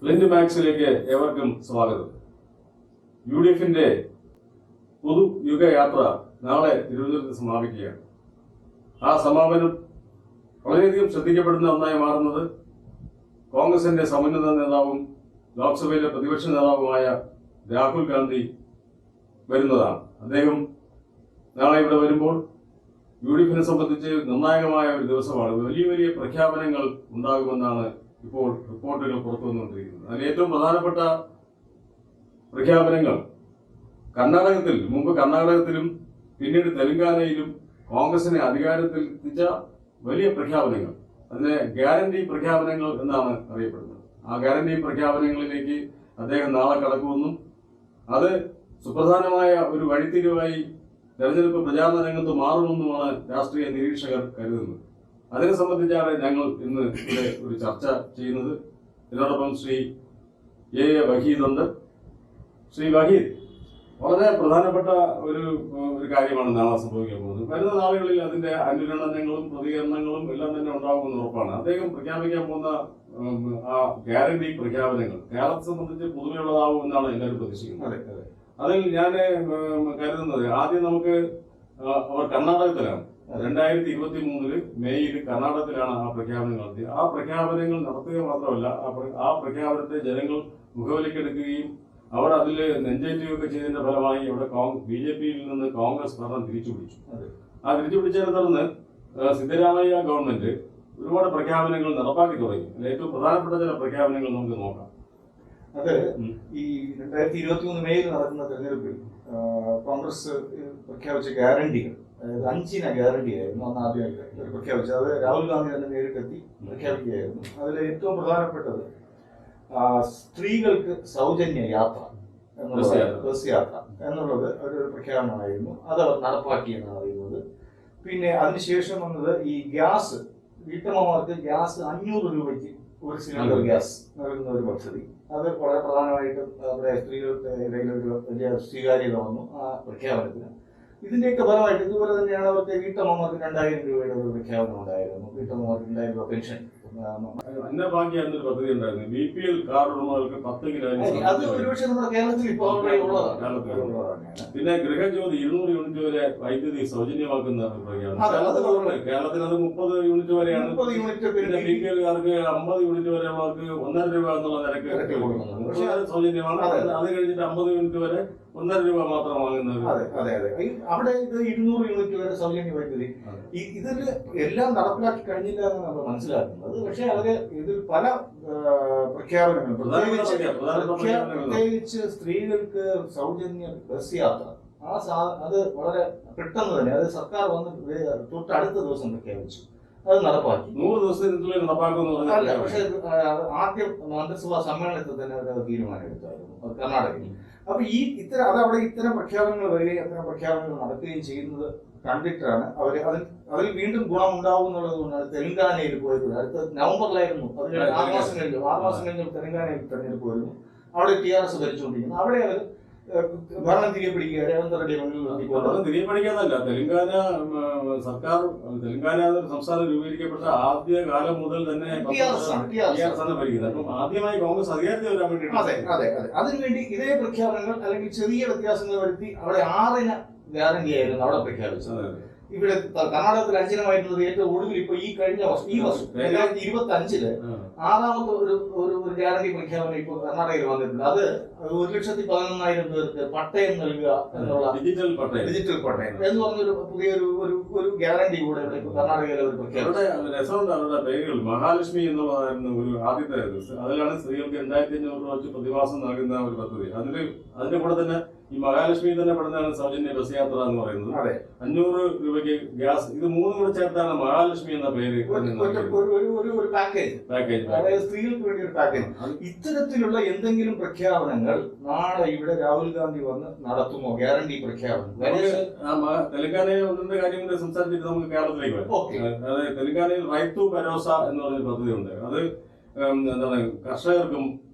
Flint മാക്സിലേക്ക് ഏവർക്കും സ്വാഗതം. UDFന്റെ പൊതുയുഗയാത്ര നാളെ തിരുവനന്തപുരത്ത് സമാപിക്കുകയാണ്. ആ സമാപനം വളരെയധികം ശ്രദ്ധിക്കപ്പെടുന്ന ഒന്നായി മാറുന്നത് കോൺഗ്രസിന്റെ സമുന്നത നേതാവും ലോക്സഭയിലെ പ്രതിപക്ഷ നേതാവുമായ രാഹുൽ ഗാന്ധി വരുന്നതാണ്. അദ്ദേഹം നാളെ ഇവിടെ വരുമ്പോൾ UDFനെ സംബന്ധിച്ച് നിർണായകമായ ഒരു ദിവസമാണ്. വലിയ വലിയ പ്രഖ്യാപനങ്ങൾ ഉണ്ടാകുമെന്നാണ് ഇപ്പോൾ റിപ്പോർട്ടുകൾ പുറത്തു വന്നുകൊണ്ടിരിക്കുന്നത്. അതിൽ ഏറ്റവും പ്രധാനപ്പെട്ട പ്രഖ്യാപനങ്ങൾ മുമ്പ് കർണാടകത്തിലും പിന്നീട് തെലങ്കാനയിലും കോൺഗ്രസിനെ അധികാരത്തിൽ എത്തിച്ച വലിയ പ്രഖ്യാപനങ്ങൾ, അതിനെ ഗ്യാരണ്ടി പ്രഖ്യാപനങ്ങൾ എന്നാണ് അറിയപ്പെടുന്നത്. ആ ഗ്യാരണ്ടി പ്രഖ്യാപനങ്ങളിലേക്ക് അദ്ദേഹം നാളെ കടക്കുമെന്നും അത് സുപ്രധാനമായ ഒരു വഴിത്തിരിവായി തെരഞ്ഞെടുപ്പ് പ്രചാരണ രംഗത്ത് മാറുമെന്നുമാണ് രാഷ്ട്രീയ നിരീക്ഷകർ കരുതുന്നത്. അതിനെ സംബന്ധിച്ചാണ് ഞങ്ങൾ ഇന്ന് ഇവിടെ ഒരു ചർച്ച ചെയ്യുന്നത്. ഇതിനോടൊപ്പം ശ്രീ എ വഹീദ് ഉണ്ട്. ശ്രീ വഹീദ്, വളരെ പ്രധാനപ്പെട്ട ഒരു കാര്യമാണ് നാളെ സംഭവിക്കാൻ പോകുന്നത്. വരുന്ന നാളുകളിൽ അതിന്റെ അനുരണനങ്ങളും പ്രതികരണങ്ങളും എല്ലാം തന്നെ ഉണ്ടാകുമെന്ന് ഉറപ്പാണ്. അദ്ദേഹം പ്രഖ്യാപിക്കാൻ പോകുന്ന ആ ഗ്യാരണ്ടി പ്രഖ്യാപനങ്ങൾ കേരളത്തെ സംബന്ധിച്ച് പുതുമയുള്ളതാവും എന്നാണ് എല്ലാവരും പ്രതീക്ഷിക്കുന്നത്. അതിൽ ഞാൻ കരുതുന്നത് ആദ്യം നമുക്ക് അവർ കർണാടകത്തിലാണ് 2023 മെയ്യിൽ കർണാടകത്തിലാണ് ആ പ്രഖ്യാപനങ്ങൾ നടത്തിയത്. ആ പ്രഖ്യാപനങ്ങൾ നടത്തുക മാത്രമല്ല, ആ പ്രഖ്യാപനത്തെ ജനങ്ങൾ മുഖവിലക്കെടുക്കുകയും അവർ അതിൽ നെഞ്ചേറ്റുകയൊക്കെ ചെയ്തതിന്റെ ഫലമായി അവിടെ BJPയിൽ നിന്ന് കോൺഗ്രസ് ഭരണം തിരിച്ചുപിടിച്ചു. ആ തിരിച്ചുപിടിച്ചതിനെ തുടർന്ന് സിദ്ധരാമയ്യ ഗവൺമെന്റ് ഒരുപാട് പ്രഖ്യാപനങ്ങൾ നടപ്പാക്കി തുടങ്ങി. ഏറ്റവും പ്രധാനപ്പെട്ട ചില പ്രഖ്യാപനങ്ങൾ നമുക്ക് നോക്കാം. അത് ഈ 2023 മെയ്യിൽ നടക്കുന്ന തെരഞ്ഞെടുപ്പിൽ കോൺഗ്രസ് പ്രഖ്യാപിച്ച ഗ്യാരണ്ടികൾ, അതായത് 5 ഗ്യാരണ്ടി ആയിരുന്നു അന്ന് ആദ്യമായിട്ട് പ്രഖ്യാപിച്ചത്. അത് രാഹുൽ ഗാന്ധി തന്നെ നേരിട്ടെത്തി പ്രഖ്യാപിക്കുകയായിരുന്നു. അതിൽ ഏറ്റവും പ്രധാനപ്പെട്ടത് സ്ത്രീകൾക്ക് സൗജന്യ യാത്ര ബസ് യാത്ര എന്നുള്ളത് ഒരു പ്രഖ്യാപനമായിരുന്നു. അത് അവർ നടപ്പാക്കി എന്നാണ് അറിയുന്നത്. പിന്നെ അതിനുശേഷം വന്നത് ഈ ഗ്യാസ്, വീട്ടമ്മമാർക്ക് ഗ്യാസ് 500 രൂപയ്ക്ക് ഒരു സിലിണ്ടർ ഗ്യാസ് നൽകുന്ന ഒരു പദ്ധതി. അത് വളരെ പ്രധാനമായിട്ടും അവിടെ സ്ത്രീകൾക്ക് ഇടയിൽ ഒരു വലിയ സ്വീകാര്യത വന്നു ആ പ്രഖ്യാപനത്തിന്. ഇതിന്റെയൊക്കെ ഫലമായിട്ട് ഇതുപോലെ തന്നെയാണ് അവർക്ക് വീട്ടമ്മമാർക്ക് 2000 രൂപയുടെ ഒരു പ്രഖ്യാപനം ഉണ്ടായിരുന്നു. വീട്ടമ്മമാർക്ക് 2000 രൂപ പെൻഷൻ. അന്നഭാഗ്യ എന്നൊരു പദ്ധതി ഉണ്ടായിരുന്നു. BPL കാർഡ് ഉടമകൾക്ക് 10 കിലോ. അത് ഒരുപക്ഷെ നമ്മുടെ കേരളത്തിൽ ഇപ്പോൾ ഉള്ളതാണ്. പിന്നെ ഗൃഹജ്യോതി 200 യൂണിറ്റ് വരെ വൈദ്യുതി സൗജന്യമാക്കുന്ന ഒരു പ്രഖ്യാപനം. കേരളത്തിൽ അത് 30 യൂണിറ്റ് വരെയാണ്. പിന്നെ BPL കാർക്ക് 50 യൂണിറ്റ് വരെ അവർക്ക് 1.5 രൂപ എന്നുള്ള നിരക്ക് പക്ഷേ അത് സൗജന്യമാണ്. അത് കഴിഞ്ഞിട്ട് 50 യൂണിറ്റ് വരെ 1.5 രൂപ മാത്രം വാങ്ങുന്നത്. അതെ അവിടെ ഇത് 200 യൂണിറ്റ് വരെ സൗജന്യ വൈദ്യുതി. ഇതിൽ എല്ലാം നടപ്പിലാക്കി കഴിഞ്ഞില്ല എന്ന് നമ്മൾ മനസ്സിലാക്കുന്നത്. പക്ഷെ അവര് ഇതിൽ പല പ്രഖ്യാപനങ്ങൾ, പ്രത്യേകിച്ച് സ്ത്രീകൾക്ക് സൗജന്യ ബസ് യാത്ര, അത് വളരെ പെട്ടെന്ന് തന്നെ, അത് സർക്കാർ വന്ന് തൊട്ടടുത്ത ദിവസം പ്രഖ്യാപിച്ചു. അത് നടപ്പാക്കി 100 ദിവസത്തിനുള്ളിൽ നടപ്പാക്കുമെന്ന്. പക്ഷെ ആദ്യം മന്ത്രിസഭാ സമ്മേളനത്തിൽ തന്നെ അവർ തീരുമാനമെടുത്തായിരുന്നു കർണാടകയിൽ. അപ്പൊ അതവിടെ ഇത്തരം പ്രഖ്യാപനങ്ങൾ വരികയും അത്തരം പ്രഖ്യാപനങ്ങൾ നടത്തുകയും ചെയ്യുന്നത് കണ്ടിട്ടാണ് അതിൽ വീണ്ടും ഗുണം ഉണ്ടാവും എന്നുള്ളത് കൊണ്ടാണ് തെലങ്കാനയിൽ പോയത്. അടുത്ത നവംബറിലായിരുന്നു. അതിന് 6 മാസം കഴിഞ്ഞ് തെലങ്കാനയിൽ തെരഞ്ഞെടുപ്പ് വരുന്നു. അവിടെ TRS ഭരിച്ചുകൊണ്ടിരിക്കുന്നു. അവിടെ അവർ ഭരണം തിരികെ പിടിക്കുക. രേവന്ത് റെഡ്ഡി തിരികെ പിടിക്കാന്നല്ല, തെലങ്കാന സംസ്ഥാനം രൂപീകരിക്കപ്പെട്ട ആദ്യ കാലം മുതൽ തന്നെ TRS ആണ് ഭരിക്കുന്നത്. അപ്പം ആദ്യമായി കോൺഗ്രസ് അധികാരത്തിൽ വരാൻ വേണ്ടി അതെ അതിനുവേണ്ടി ഇതേ പ്രഖ്യാപനങ്ങൾ അല്ലെങ്കിൽ ചെറിയ വ്യത്യാസങ്ങൾ വരുത്തി അവിടെ 6 ഗ്യാരണ്ടി ആയിരുന്നു അവിടെ പ്രഖ്യാപിച്ചത്. ഇവിടെ കർണാടകത്തിൽ 5 ഏറ്റവും ഒടുവിൽ ഇപ്പൊ ഈ വർഷം 2025 6ാമത്തെ ഒരു ഗ്യാരണ്ടി പ്രഖ്യാപനം ഇപ്പൊ കർണാടകയിൽ വന്നിട്ടുണ്ട്. അത് 1,11,000 പേർക്ക് പട്ടയം നൽകുക എന്നുള്ള ഡിജിറ്റൽ പട്ടയം എന്ന് പറഞ്ഞൊരു പുതിയൊരു ഗ്യാരണ്ടി കൂടെ കർണാടകയിലെ ഒരു പ്രഖ്യാപനം. രസമുണ്ട്. അവരുടെ പേരുകൾ മഹാലക്ഷ്മി എന്നുള്ളതായിരുന്നു ഒരു ആദ്യത്തെ. അതിലാണ് സ്ത്രീകൾക്ക് 2,500 രൂപ വെച്ച് പ്രതിമാസം നൽകുന്ന ഒരു പദ്ധതി. അതിന്റെ കൂടെ തന്നെ ഈ മഹാലക്ഷ്മി തന്നെ പെടുന്നതാണ് സൗജന്യ ബസ് യാത്ര എന്ന് പറയുന്നത്. 500 രൂപയ്ക്ക് ഗ്യാസ്. ഇത് 3 കൂടെ ചേർത്താണ് മഹാലക്ഷ്മി എന്ന പേര്. ഒരു പാക്കേജ്, അതായത് സ്ത്രീകൾക്ക് വേണ്ടി ഒരു പാക്കേജ്. ഇത്തരത്തിലുള്ള എന്തെങ്കിലും പ്രഖ്യാപനങ്ങൾ നാളെ ഇവിടെ രാഹുൽ ഗാന്ധി വന്ന് നടത്തുമോ? ഗ്യാരണ്ടി പ്രഖ്യാപനം. തെലങ്കാനയിൽ ഒന്നിന്റെ കാര്യം കൂടെ സംസാരിച്ചിട്ട് നമുക്ക് കേരളത്തിലേക്ക് വരാം. അതായത് തെലങ്കാനയിൽ റൈത്തു ഭരോസ എന്ന് പറഞ്ഞൊരു പദ്ധതി ഉണ്ട്. അത് എന്താണ്, കർഷകർക്കും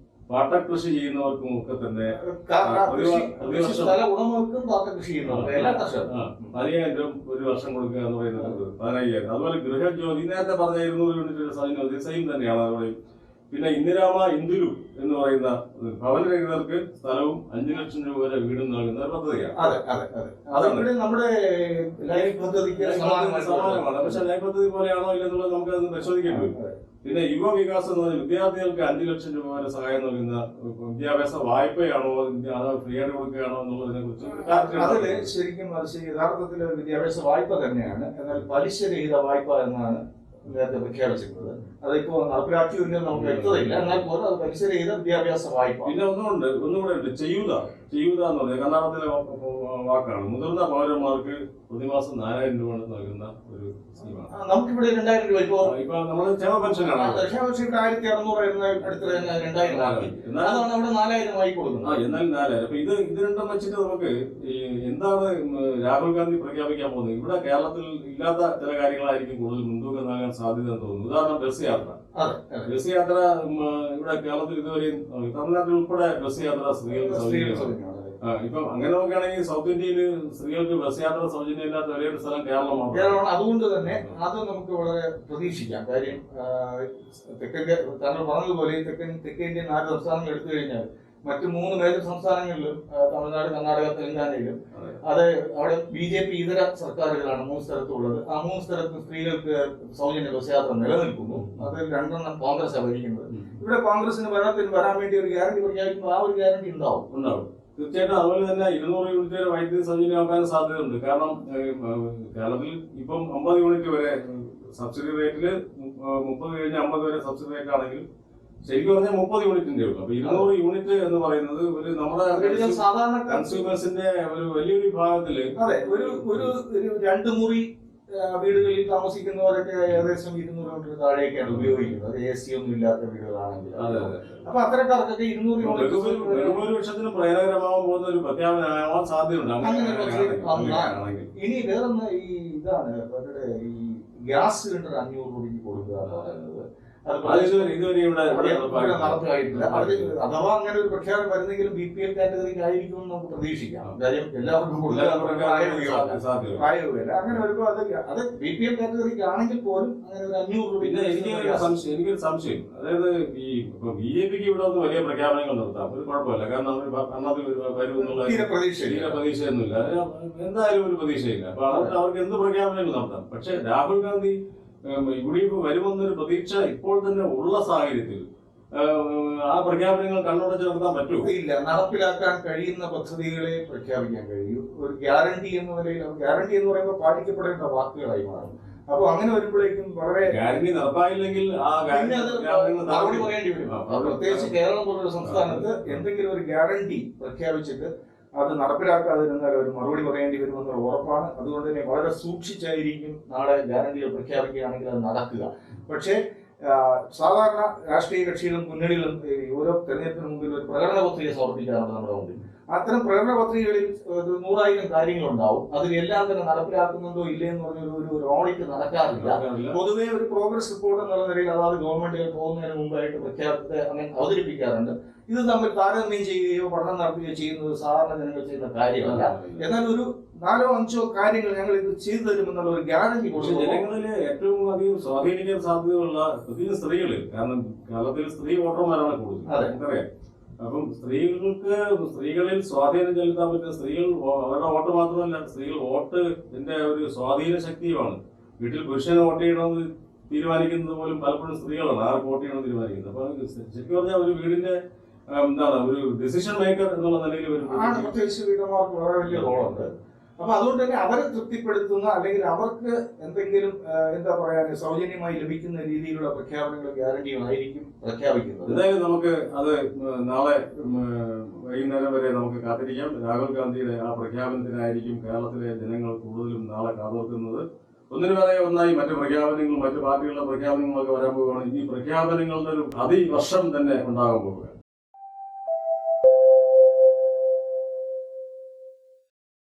പാട്ടകൃഷി ചെയ്യുന്നവർക്കും ഒക്കെ തന്നെ 10,000 ഒരു വർഷം കൊടുക്കുക എന്ന് പറയുന്നത് 15,000. അതുപോലെ ഗൃഹജ്യോതി നേരത്തെ പറഞ്ഞ 200 യൂണിറ്റ് സൗജന്യം തന്നെയാണ് അവിടെ. പിന്നെ ഇന്ദിരാമ ഇന്ദുരു എന്ന് പറയുന്ന ഭവനരഹിതർക്ക് സ്ഥലവും 5 ലക്ഷം രൂപ വരെ വീടും നൽകുന്ന ഒരു പദ്ധതിയാണ്. അതെ അതെ അതെ അതാണ് നമ്മുടെ ലൈഫ് പദ്ധതിക്ക് സമാനമാണ്. പക്ഷെ ലൈഫ് പദ്ധതി പോലെയാണോ ഇല്ലെന്നുള്ളത് നമുക്ക് അത് പരിശോധിക്കേണ്ടി വരും. പിന്നെ യുവവികാസം എന്ന് പറഞ്ഞാൽ വിദ്യാർത്ഥികൾക്ക് 5 ലക്ഷം രൂപ വരെ സഹായം നൽകുന്ന വിദ്യാഭ്യാസ വായ്പയാണോ അതോ ഫ്രീ ആയിട്ട് കൊടുക്കുകയാണോ എന്നുള്ളതിനെ കുറിച്ച് അതില് ശരിക്കും യഥാർത്ഥത്തിൽ വിദ്യാഭ്യാസ വായ്പ തന്നെയാണ്. എന്നാൽ പലിശരഹിത വായ്പ എന്നാണ് നേരത്തെ പ്രഖ്യാപിച്ചിട്ടുള്ളത്. അതിപ്പോ നടപ്പിലാക്കിയില്ല നമുക്ക് വ്യക്തതയില്ല. എന്നാൽ പോലും അത് പലിശരഹിത വിദ്യാഭ്യാസ വായ്പ. പിന്നെ ഒന്നുകൂടെ ഉണ്ട് ചെയ്യുക എന്ന് പറഞ്ഞാൽ കർണാടകത്തിലെ വാക്കാണ്. മുതിർന്ന പൗരന്മാർക്ക് പ്രതിമാസം 4000 രൂപ നൽകുന്ന ഒരു സ്കീമാണ്. നമുക്കിവിടെ 2000 രൂപ ഇപ്പൊ നമ്മള് ക്ഷേമ പെൻഷനാണ്. ക്ഷേമ പെൻഷൻ 1600 അടുത്ത 2000 അതാണ് അവിടെ 4000 ആയി കൊടുക്കുന്നത്. എന്നാൽ 4000. അപ്പൊ ഇത് രണ്ടും വെച്ചിട്ട് നമുക്ക് എന്താണ് രാഹുൽ ഗാന്ധി പ്രഖ്യാപിക്കാൻ പോകുന്നത്? ഇവിടെ കേരളത്തിൽ ഇല്ലാത്ത ചില കാര്യങ്ങളായിരിക്കും കൂടുതൽ മുൻതൂക്കം നൽകാൻ സാധ്യത എന്ന് തോന്നുന്നു. ഉദാഹരണം ബസ് യാത്ര. ബസ് യാത്ര ഇവിടെ കേരളത്തിൽ ഇതുവരെയും തമിഴ്നാട്ടിൽ ഉൾപ്പെടെ ബസ് യാത്ര സ്ത്രീകൾക്ക് സൗജന്യമാണ്. ഇപ്പം അങ്ങനെ നോക്കുകയാണെങ്കിൽ സൗത്ത് ഇന്ത്യയിൽ സ്ത്രീകൾക്ക് ബസ് യാത്ര സൗജന്യമില്ലാത്ത ഒരേ സ്ഥലം കേരളമാണ്. അതുകൊണ്ട് തന്നെ അത് നമുക്ക് വളരെ പ്രതീക്ഷിക്കാം. കാര്യം താങ്കൾ പറഞ്ഞതുപോലെ തെക്കേ ഇന്ത്യൻ 4 സംസ്ഥാനങ്ങൾ എടുത്തു കഴിഞ്ഞാൽ മറ്റു 3 മേജർ സംസ്ഥാനങ്ങളിലും തമിഴ്നാട്, കർണാടക, തെലങ്കാനയിലും അത് അവിടെ BJP ഇതര സർക്കാരുകളാണ് 3 സ്ഥലത്തുള്ളത്. ആ 3 സ്ഥലത്ത് സ്ത്രീകൾക്ക് സൗജന്യ ബസ് യാത്ര നിലനിൽക്കുന്നു. അതിൽ 2 കോൺഗ്രസ് ഭരിക്കുന്നത്. ഇവിടെ കോൺഗ്രസിന് ഭരണത്തിന് വരാൻ വേണ്ടി ഒരു ഗ്യാരണ്ടി പ്രഖ്യാപിക്കുമ്പോൾ ആ ഒരു ഗ്യാരണ്ടി ഉണ്ടാവും. തീർച്ചയായിട്ടും. അതുപോലെ തന്നെ 200 യൂണിറ്റ് വരെ വൈദ്യുതി സൗജന്യമാക്കാൻ സാധ്യതയുണ്ട്. കാരണം കേരളത്തിൽ ഇപ്പം 50 യൂണിറ്റ് വരെ സബ്സിഡി റേറ്റില് 30 കഴിഞ്ഞ് 50 വരെ സബ്സിഡി റേറ്റ് ആണെങ്കിൽ ശരിക്കും പറഞ്ഞാൽ 30 യൂണിറ്റിന്റെ ഉള്ളൂ. അപ്പൊ 200 യൂണിറ്റ് എന്ന് പറയുന്നത് ഒരു നമ്മുടെ സാധാരണ കൺസ്യൂമേഴ്സിന്റെ ഒരു വലിയൊരു വിഭാഗത്തില് ഒരു 2 മുറി വീടുകളിൽ താമസിക്കുന്നവരൊക്കെ ഏകദേശം 200 യൂണിറ്റ് താഴേക്കാണ് ഉപയോഗിക്കുന്നത്. AC ഒന്നും ഇല്ലാത്ത വീടുകളാണെങ്കിൽ. അപ്പൊ അത്തരക്കാർക്കൊക്കെ 200 ബഹുഭൂരിപക്ഷത്തിന് പ്രയോജനകരമാവാൻ പോകുന്ന ഒരു പ്രഖ്യാപനമാവാൻ സാധ്യതയുണ്ട്. ഇനി വേറൊന്ന് ഇതാണ് അവരുടെ ഈ ഗ്യാസ് സിലിണ്ടർ 500 രൂപയ്ക്ക് കൊടുക്കുക എന്ന് പറയുന്നത് ഇതുവരെ ഇവിടെ നടപ്പിലായിട്ടില്ല. അഥവാ അങ്ങനെ ഒരു പ്രഖ്യാപനം വരുന്നെങ്കിലും BPL കാറ്റഗറിക്ക് ആയിരിക്കും നമുക്ക് പ്രതീക്ഷിക്കാം. കാര്യം എല്ലാവർക്കും പ്രായോഗികമല്ല. അങ്ങനെ വരുമ്പോൾ അത് BPL കാറ്റഗറിക്ക് ആണെങ്കിൽ പോലും അങ്ങനെ ഒരു 500 രൂപ. എനിക്കൊരു സംശയം, അതായത് ഈ BJPക്ക് ഇവിടെ ഒന്ന് വലിയ പ്രഖ്യാപനങ്ങൾ നടത്താം, ഒരു കുഴപ്പമില്ല. കാരണം അവർ വരുമെന്നുള്ള പ്രതീക്ഷയൊന്നുമില്ല. എന്തായാലും ഒരു പ്രതീക്ഷയില്ല. അപ്പൊ അവർക്ക് എന്ത് പ്രഖ്യാപനങ്ങൾ നടത്താം. പക്ഷെ രാഹുൽ ഗാന്ധി UDF വരുമെന്നൊരു പ്രതീക്ഷ ഇപ്പോൾ തന്നെ ഉള്ള സാഹചര്യത്തിൽ ആ പ്രഖ്യാപനങ്ങൾ കണ്ണുടച്ച് നടത്താൻ പറ്റുമോ? ഇല്ല. നടപ്പിലാക്കാൻ കഴിയുന്ന പദ്ധതികളെ പ്രഖ്യാപിക്കാൻ കഴിയൂ. ഒരു ഗ്യാരണ്ടി എന്ന നിലയിൽ, ഗ്യാരണ്ടി എന്ന് പറയുമ്പോൾ പാലിക്കപ്പെടേണ്ട വാക്കുകളായി മാറും. അപ്പൊ അങ്ങനെ വരുമ്പോഴേക്കും വളരെ ഗ്യാരണ്ടി നടപ്പായില്ലെങ്കിൽ മറുപടി പറയേണ്ടി വരും. പ്രത്യേകിച്ച് കേരളം പോലുള്ള സംസ്ഥാനത്ത് എന്തെങ്കിലും ഒരു ഗ്യാരണ്ടി പ്രഖ്യാപിച്ചിട്ട് അത് നടപ്പിലാക്കാതിരുന്നാൽ ഒരു മറുപടി പറയേണ്ടി വരുമെന്നുള്ള ഉറപ്പാണ്. അതുകൊണ്ട് തന്നെ വളരെ സൂക്ഷിച്ചായിരിക്കും നാളെ ഗ്യാരണ്ടികൾ പ്രഖ്യാപിക്കുകയാണെങ്കിൽ അത് നടക്കുക. പക്ഷേ സാധാരണ രാഷ്ട്രീയ കക്ഷികളും മുന്നണികളും ഓരോ തെരഞ്ഞെടുപ്പിന് മുമ്പിൽ ഒരു പ്രകടന പത്രിക സമർപ്പിക്കാറുണ്ട് നമ്മുടെ മുമ്പിൽ. അത്തരം പ്രകടന പത്രികകളിൽ 100,000 കാര്യങ്ങളുണ്ടാവും. അതിലെല്ലാം തന്നെ നടപ്പിലാക്കുന്നുണ്ടോ ഇല്ലേ എന്ന് പറഞ്ഞൊരു ഓഡിറ്റ് നടക്കാറില്ല. പൊതുവെ ഒരു പ്രോഗ്രസ് റിപ്പോർട്ട് എന്നുള്ള നിലയിൽ അതാത് ഗവൺമെന്റുകൾ പോകുന്നതിന് മുമ്പായിട്ട് പ്രഖ്യാപനത്തെ അങ്ങനെ അവതരിപ്പിക്കാറുണ്ട്. ഇത് തമ്മിൽ താരതമ്യം ചെയ്യുകയോ പഠനം നടത്തുകയോ ചെയ്യുന്നത് സാധാരണ ജനങ്ങൾ ചെയ്യുന്ന കാര്യമല്ല. എന്നാൽ ഒരു 4-5 കാര്യങ്ങൾ ഞങ്ങൾ ഇത് ചെയ്തു തരുമെന്നുള്ള ഒരു ഗ്യാരണ്ടി കൊടുക്കും. ജനങ്ങളിൽ ഏറ്റവും അധികം സ്വാധീനിക്കാൻ സാധ്യതയുള്ള പ്രത്യേകിച്ച് സ്ത്രീകളിൽ, കാരണം കേരളത്തിൽ സ്ത്രീ വോട്ടർമാരാണ് കൂടുതൽ, നമുക്കറിയാം. അപ്പം സ്ത്രീകളിൽ സ്വാധീനം ചെലുത്താൻ പറ്റുന്ന സ്ത്രീകൾ അവരുടെ വോട്ട് മാത്രമല്ല, സ്ത്രീകൾ വോട്ടിന്റെ ഒരു സ്വാധീന ശക്തിയുമാണ്. വീട്ടിൽ പുരുഷനെ വോട്ട് ചെയ്യണമെന്ന് തീരുമാനിക്കുന്നത് പോലും പലപ്പോഴും സ്ത്രീകളാണ് ആർക്ക് വോട്ട് ചെയ്യണമെന്ന് തീരുമാനിക്കുന്നത്. അപ്പൊ ശരിക്കും പറഞ്ഞാൽ ഒരു വീടിന്റെ എന്താണ് ഒരു ഡിസിഷൻ മേക്കർ എന്നുള്ള നിലയിൽ പ്രത്യേകിച്ച് വീട്ടമ്മമാർക്ക് വളരെ വലിയ റോളുണ്ട്. അപ്പൊ അതുകൊണ്ട് തന്നെ അവരെ തൃപ്തിപ്പെടുത്തുന്ന അല്ലെങ്കിൽ അവർക്ക് എന്തെങ്കിലും എന്താ പറയാ സൗജന്യമായി ലഭിക്കുന്ന രീതിയിലുള്ള പ്രഖ്യാപനങ്ങൾ ഗ്യാരണ്ടിയുമായിരിക്കും പ്രഖ്യാപിക്കുന്നത്. എന്തായാലും നമുക്ക് അത് നാളെ വൈകുന്നേരം വരെ നമുക്ക് കാത്തിരിക്കാം. രാഹുൽ ഗാന്ധിയുടെ ആ പ്രഖ്യാപനത്തിനായിരിക്കും കേരളത്തിലെ ജനങ്ങൾ കൂടുതലും നാളെ കാതോർക്കുന്നത്. ഒന്നിനു വേറെ ഒന്നായി മറ്റു പ്രഖ്യാപനങ്ങളും മറ്റു പാർട്ടികളുടെ പ്രഖ്യാപനങ്ങളൊക്കെ വരാൻ പോവുകയാണ്. ഈ പ്രഖ്യാപനങ്ങളുടെ ഒരു അതിവർഷം തന്നെ ഉണ്ടാകാൻ പോവുക.